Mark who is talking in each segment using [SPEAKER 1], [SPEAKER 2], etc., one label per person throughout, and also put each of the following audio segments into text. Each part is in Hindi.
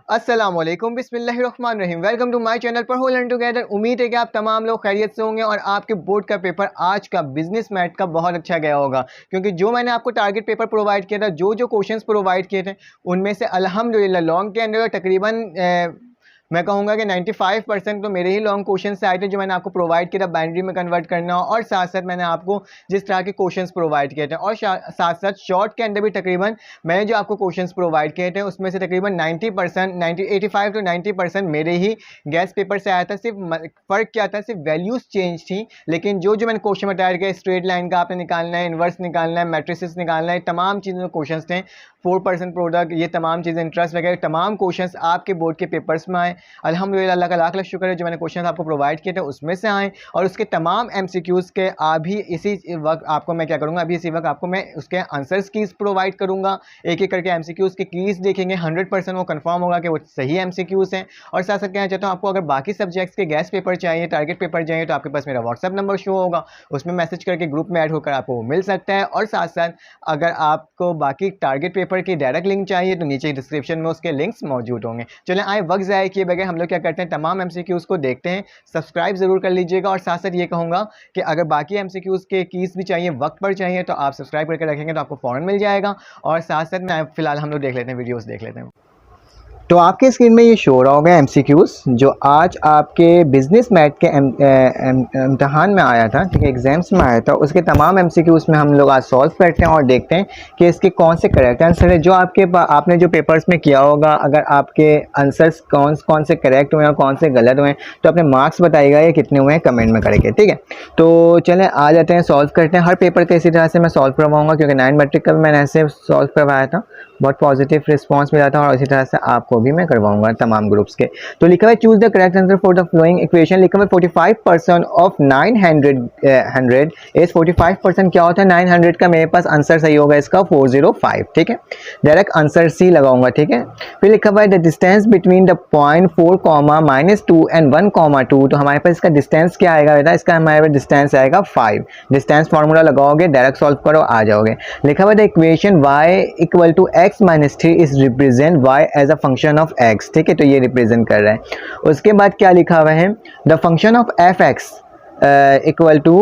[SPEAKER 1] अस्सलामुअलैकुम बिस्मिल्लाहिर्रहमानिर्रहीम। वेलकम टू माय चैनल पर लर्न टुगेदर। उम्मीद है कि आप तमाम लोग खैरियत से होंगे और आपके बोर्ड का पेपर आज का बिजनेस मैथ का बहुत अच्छा गया होगा, क्योंकि जो मैंने आपको टारगेट पेपर प्रोवाइड किया था, जो जो क्वेश्चंस प्रोवाइड किए थे, उनमें से अल्हम्दुलिल्लाह लॉन्ग के अंदर तकरीबन मैं कहूँगा कि 95% तो मेरे ही लॉन्ग क्वेश्चन से आए थे, जो मैंने आपको प्रोवाइड किया था बाइनरी में कन्वर्ट करना, और साथ साथ मैंने आपको जिस तरह के क्वेश्चंस प्रोवाइड किए थे, और साथ साथ शॉर्ट के अंदर भी तकरीबन मैंने जो आपको क्वेश्चंस प्रोवाइड किए थे उसमें से तकरीबन 85 to 90% मेरे ही गैस पेपर से आया था। सिर्फ फ़र्क क्या था, सिर्फ वैल्यूज़ चेंज थी, लेकिन जो जो मैंने क्वेश्चन बताया कि स्ट्रेट लाइन का आपने निकालना है, इन्वर्स निकालना है, मैट्रिसेस निकालना है, तमाम चीज़ों के क्वेश्चन थे। 4% प्रोडक्ट, ये तमाम चीज़ें, इंटरेस्ट वगैरह, तमाम क्वेश्चंस आपके बोर्ड के पेपर्स में आए। अल्हम्दुलिल्लाह, अल्लाह का लाख लाख शुक्र है, जो मैंने क्वेश्चन आपको प्रोवाइड किए थे उसमें से आए, और उसके तमाम MCQs के अभी इसी वक्त आपको मैं क्या करूँगा, अभी इसी वक्त आपको मैं उसके आंसर्स कीज़ प्रोवाइड करूँगा। एक एक करके MCQs के कीज़ देखेंगे, 100% वो कन्फर्म होगा कि वो सही MCQs हैं। और साथ साथ कहना चाहता हूँ, आपको अगर बाकी सब्जेक्ट्स के गैस पेपर चाहिए, टारगेट पेपर चाहिए, तो आपके पास मेरा व्हाट्सअप नंबर शो होगा, उसमें मैसेज करके ग्रुप में ऐड होकर आपको वो मिल सकता है। और साथ साथ अगर आपको बाकी टारगेट पेपर की डायरेक्ट लिंक चाहिए तो नीचे डिस्क्रिप्शन में उसके लिंक्स मौजूद होंगे। चलें, आए वक्त ज़ाया किए बगैर हम लोग क्या करते हैं, तमाम MCQs को देखते हैं। सब्सक्राइब ज़रूर कर लीजिएगा, और साथ साथ ये कहूँगा कि अगर बाकी MCQs के कीज़ भी चाहिए, वक्त पर चाहिए, तो आप सब्सक्राइब करके रखेंगे तो आपको फ़ौरन मिल जाएगा। और साथ साथ में फ़िलहाल हम लोग देख लेते हैं, वीडियोस देख लेते हैं। तो आपके स्क्रीन में ये शो हो रहा होगा MCQs, जो आज आपके बिजनेस मैथ के इम्तहान में आया था, ठीक है, एग्जाम्स में आया था। उसके तमाम MCQs में हम लोग आज सॉल्व करते हैं और देखते हैं कि इसके कौन से करेक्ट आंसर है। जो आपने जो पेपर्स में किया होगा, अगर आपके आंसर्स कौन से करेक्ट हुए हैं और कौन से गलत हुए हैं, तो अपने मार्क्स बताइएगा या कितने हुए हैं कमेंट में करेंगे, ठीक है। तो चलें आ जाते हैं, सॉल्व करते हैं। हर पेपर का इसी तरह से मैं सॉल्व करवाऊँगा, क्योंकि 9 मैट्रिक का मैंने ऐसे सॉल्व करवाया था, बहुत पॉजिटिव रिस्पांस मिला था, और इसी तरह से आपको भी मैं करवाऊंगा तमाम ग्रुप्स के। तो लिखा हुआ है choose the correct answer for the flowing equation. लिखा हुआ है 45% ऑफ 900 इज 45% क्या होता है, 900 का मेरे पास आंसर सही होगा इसका 405, ठीक है। डायरेक्ट आंसर सी लगाऊंगा, ठीक है। फिर लिखा हुआ है the distance between the point 4, -2 and 1, 2। तो हमारे पास इसका डिस्टेंस क्या आएगा बेटा, इसका हमारे पास डिस्टेंस आएगा 5। डिस्टेंस फार्मूला लगाओगे, डायरेक्ट सॉल्व करो, आ जाओगे। लिखा हुआ है the equation y equal to x - 3 is represent y as a function of x, ठीक है। तो ये रिप्रेजेंट कर रहा है। उसके बाद क्या लिखा हुआ है, the function of f(x) equal to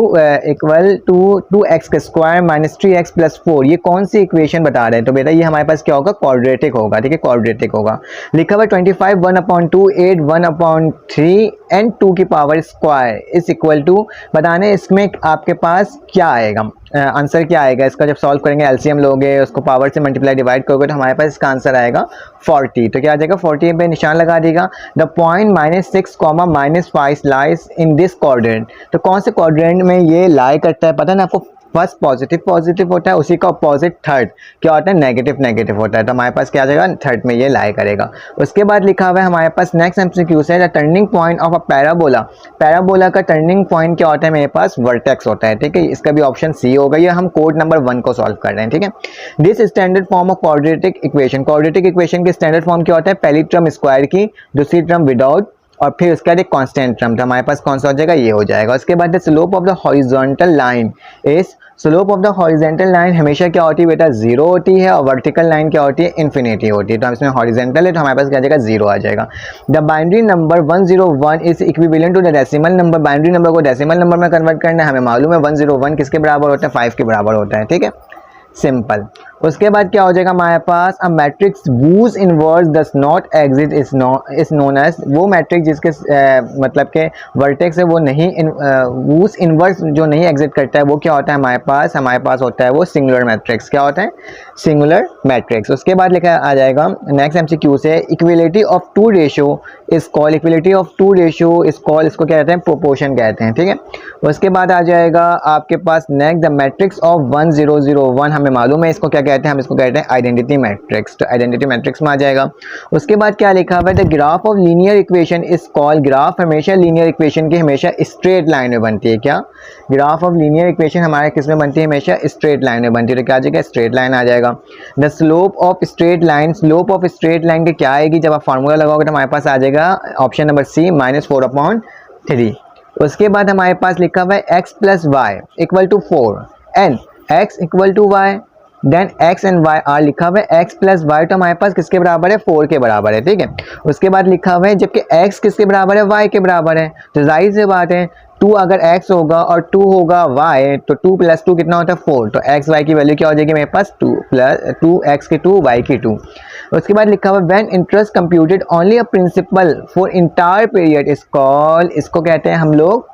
[SPEAKER 1] 2x का स्क्वायर - 3x + 4। ये कौन सी इक्वेशन बता रहे हैं, तो बेटा ये हमारे पास क्या होगा, क्वाड्रेटिक होगा, ठीक है, क्वाड्रेटिक होगा। लिखा हुआ 25 1/2 8 1/3 एंड 2 की power square is equal to, बताने इसमें आपके पास क्या आएगा, आंसर क्या आएगा इसका। जब सॉल्व करेंगे, LCM लोगे, उसको पावर से मल्टीप्लाई डिवाइड करोगे, तो हमारे पास इसका आंसर आएगा 40। तो क्या आ जाएगा, 40 पे निशान लगा देगा। The point -6, -5 lies in this quadrant. तो कौन से क्वाड्रेंट में ये लाई करता है, पता है ना आपको। फर्स्ट पॉजिटिव होता है, उसी का अपोजिट थर्ड क्या होता है, नेगेटिव होता है। तो हमारे पास क्या आ जाएगा, थर्ड में ये लाई करेगा। उसके बाद लिखा हुआ है हमारे पास नेक्स्ट MCQ है, the turning point of a parabola. Parabola का टर्निंग पॉइंट क्या होता है, मेरे पास वर्टेक्स होता है, ठीक है। इसका भी ऑप्शन सी होगा। ये हम कोड नंबर 1 को सॉल्व कर रहे हैं, ठीक है। This standard form of quadratic equation. Quadratic equation की स्टैंडर्ड फॉर्म क्या होता है, पहली टर्म स्क्वायर की, दूसरी टर्म विदाउट, और फिर उसके बाद एक कांस्टेंट टर्म। तो हमारे पास कौन सा हो जाएगा, ये हो जाएगा। उसके बाद the slope of the horizontal line is, slope of the horizontal line हमेशा क्या होती है बेटा, 0 होती है, और वर्टिकल लाइन क्या होती है, इन्फिनिटी होती है। तो हम इसमें हॉरिजॉन्टल है, तो हमारे पास क्या आ जाएगा, 0 आ जाएगा। The binary number 101 is equivalent to the decimal number. Binary number को डेसिमल नंबर में कन्वर्ट करना है, हमें मालूम है 101 किसके बराबर होता है, 5 के बराबर होता है, ठीक है, सिंपल। उसके बाद क्या हो जाएगा हमारे पास, a matrix whose inverse does not exist is known as, वो मैट्रिक्स जिसके मतलब के वर्टेक्स है वो नहीं, वूज इनवर्स जो नहीं एग्जिट करता है, वो क्या होता है हमारे पास होता है वो सिंगुलर मैट्रिक्स। क्या होता है, सिंगुलर मैट्रिक्स। उसके बाद लिखा आ जाएगा नेक्स्ट MCQ से, equality of two ratio is called, equality of two ratio is called, इसको क्या कहते हैं, प्रोपोर्शन कहते हैं, ठीक है। उसके बाद आ जाएगा आपके पास नेक्स्ट द मैट्रिक्स ऑफ 1001, हमें मालूम है इसको क्या कहते हैं, हम इसको कहते हैं आइडेंटिटी मैट्रिक्स। तो आइडेंटिटी मैट्रिक्स में आ जाएगा। उसके बाद क्या लिखा हुआ है, the graph of linear equation is called, graph हमेशा लीनियर इक्वेशन की हमेशा स्ट्रेट लाइन में बनती है। क्या, ग्राफ ऑफ लीनियर इक्वेशन हमारे किस में बनती है, हमेशा स्ट्रेट लाइन में बनती है। तो क्या आ जाएगा, स्ट्रेट लाइन आ जाएगा। The slope of straight line, slope of straight line के क्या आएगी, जब आप फार्मूला लगाओगे तो हमारे पास आ जाएगा ऑप्शन नंबर सी, -4/3। उसके बाद हमारे पास लिखा हुआ है x + y = 4 and x = y then X and Y are लिखा हुआ है, एक्स प्लस वाई तो हमारे पास किसके बराबर है, 4 के बराबर है, ठीक है। उसके बाद लिखा हुआ है जबकि एक्स किसके बराबर है, वाई के बराबर है, तो जाहिर सी बात है 2 अगर x होगा और 2 होगा y, तो 2 प्लस 2 कितना होता है 4, तो x y की वैल्यू क्या हो जाएगी मेरे पास 2 प्लस 2x की 2 y की 2। उसके बाद लिखा हुआ when interest computed only a principal for entire period is called, इसको कहते हैं हम लोग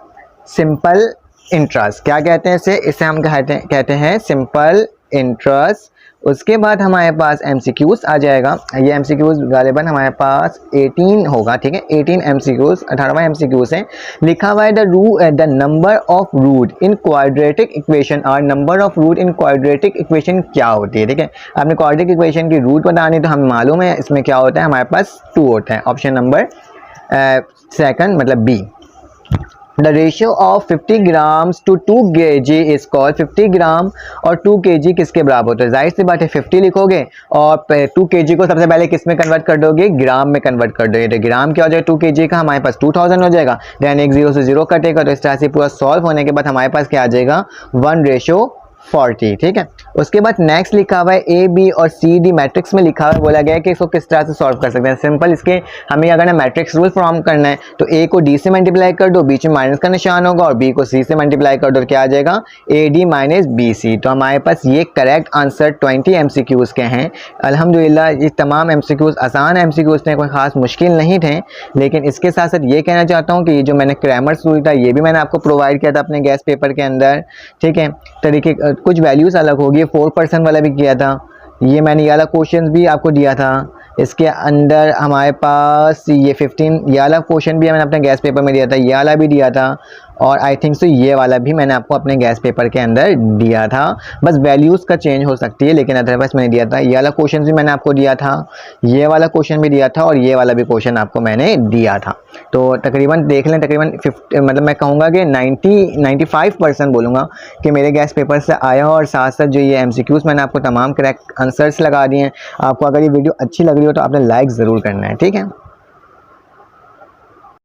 [SPEAKER 1] सिंपल इंटरेस्ट। क्या कहते हैं इसे हम कहते हैं सिंपल इंटरेस्ट। उसके बाद हमारे पास MCQs आ जाएगा, ये MCQs गालिबन हमारे पास 18 होगा, ठीक है, 18 MCQs, 18वां MCQs है। लिखा हुआ है the number of root in quadratic equation और number of root in quadratic equation क्या होती है, ठीक है। आपने क्वाड्रेटिक इक्वेशन की रूट बतानी तो हमें मालूम है इसमें क्या होता है, हमारे पास 2 होता है, ऑप्शन नंबर सेकंड मतलब B. The ratio of 50 grams to 2 kg is called, 50 gram और 2 kg किसके बराबर होता है, जाहिर सी बात है 50 लिखोगे और 2 kg को सबसे पहले किस में कन्वर्ट कर दोगे, ग्राम में कन्वर्ट कर दोगे, तो ग्राम क्या हो जाएगा 2 kg का हमारे पास 2000 हो जाएगा। देन एक 0 से 0 कटेगा, तो इस तरह से पूरा सॉल्व होने के बाद हमारे पास क्या आ जाएगा 1:40, ठीक है। उसके बाद नेक्स्ट लिखा हुआ है ए बी और सी डी मैट्रिक्स में लिखा हुआ है, बोला गया है कि इसको किस तरह से सॉल्व कर सकते हैं। सिंपल, इसके हमें अगर ना मैट्रिक्स रूल फॉर्म करना है तो ए को डी से मल्टीप्लाई कर दो, बीच में माइनस का निशान होगा, और बी को सी से मल्टीप्लाई कर दो, तो क्या आ जाएगा A D minus B C. तो हमारे पास ये करेक्ट आंसर 20 MCQs के हैं। अल्हम्दुलिल्लाह ये तमाम MCQs आसान MCQs थे, कोई ख़ास मुश्किल नहीं थे। लेकिन इसके साथ साथ ये कहना चाहता हूँ कि ये जो मैंने क्रैमर्स रूल था ये भी मैंने आपको प्रोवाइड किया था अपने गैस पेपर के अंदर, ठीक है। तरीके कुछ वैल्यूज़ अलग होगी, 4% वाला भी किया था, ये मैंने ये वाला क्वेश्चन भी आपको दिया था। इसके अंदर हमारे पास ये 15 ये वाला क्वेश्चन भी मैंने अपने गैस पेपर में दिया था, ये वाला भी दिया था, और आई थिंक सो ये वाला भी मैंने आपको अपने गैस पेपर के अंदर दिया था। बस वैल्यूज़ का चेंज हो सकती है, लेकिन अदरवाइज मैंने दिया था। ये वाला क्वेश्चन भी मैंने आपको दिया था, ये वाला क्वेश्चन भी दिया था, और ये वाला भी क्वेश्चन आपको मैंने दिया था। तो तकरीबन देख लें, तकरीबन 50 मतलब मैं कहूँगा कि 95% बोलूँगा कि मेरे गैस पेपर से आया हो, और साथ साथ जो ये MCQs मैंने आपको तमाम करेक्ट आंसर्स लगा दिए हैं। आपको अगर ये वीडियो अच्छी लग रही हो तो आपने लाइक ज़रूर करना है, ठीक है।